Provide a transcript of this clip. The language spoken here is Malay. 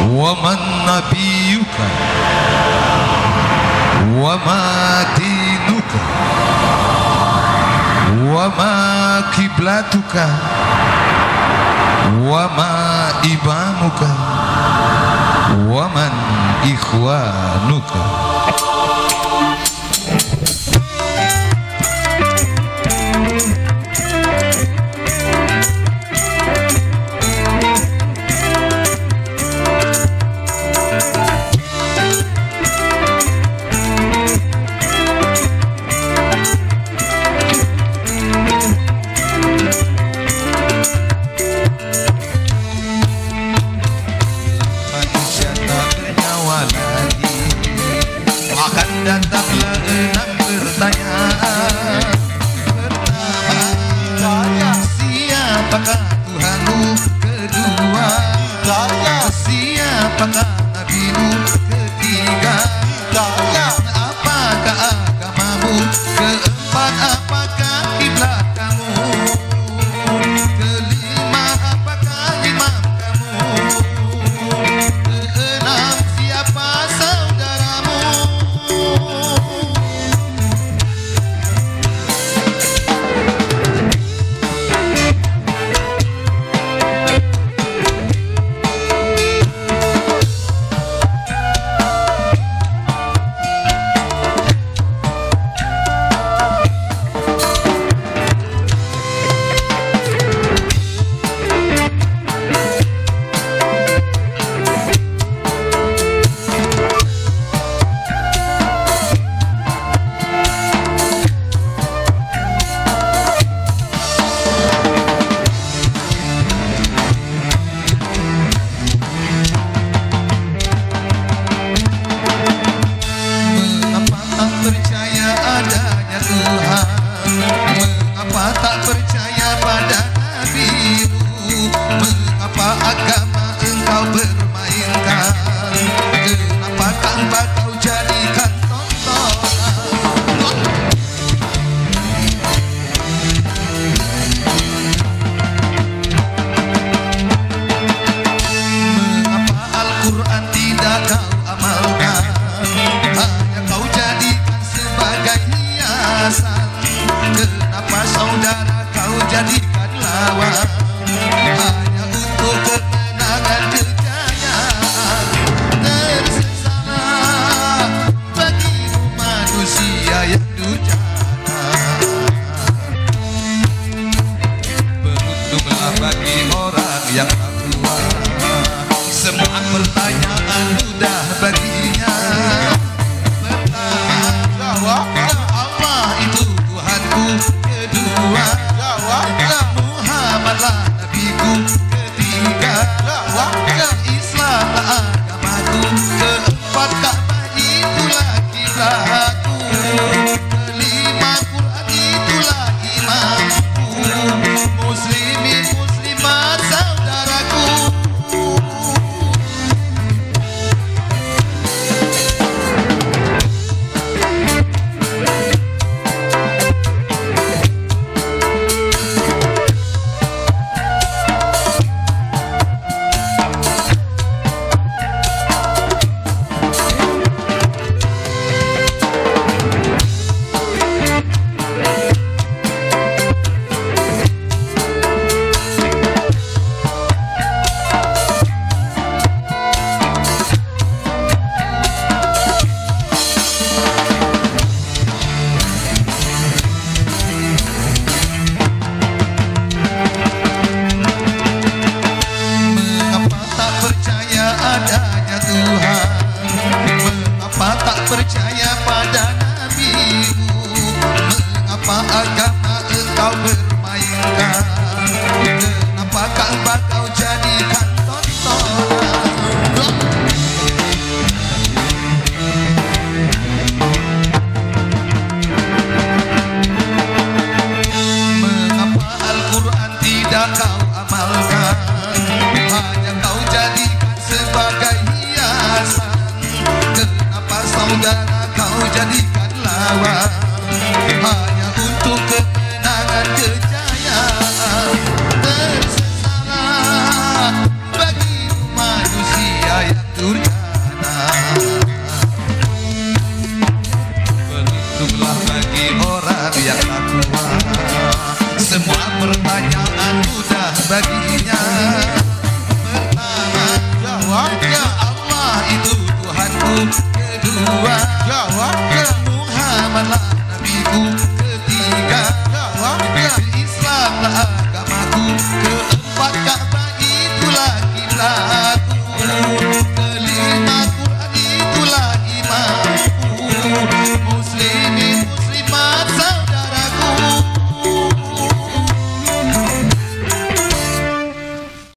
wa man nabiyuka wa ma dinuka wa ma kiblatuka wa ma imamuka wa man ikhwanuka. Datanglah 6 pertanyaan. Pertama, siapakah Tuhanmu? Kedua, siapakah Nabimu? Ketiga, apakah agamamu? Keempat, apakah kiblat kamu? Kelima, apakah imam kamu? Keenam, siapa saudaramu? Mengapa tak percaya pada Nabimu? Mengapa agama engkau bermainkan? Kenapa Ka'bah kau jadikan tontonan? Mengapa Al-Quran tidak kau amalkan? Hanya kau jadikan sebagai hiasan. Kenapa saudara kau jadikan lawan? Hanya untuk kemenangan kejayaan. Tersesalah bagimu manusia yang durjana. Beruntunglah bagi orang yang takwa, semua pertanyaan mudah baginya. Pertama, jawab Allah itu Tuhanku. Kedua, jawablah Muhammadlah Nabiku. Ketiga, jawablah Islamlah agamaku. Keempat, Ka'bah itulah kiblatku. Kelima, Quran itulah imamku. Muslimin muslimat saudaraku. salam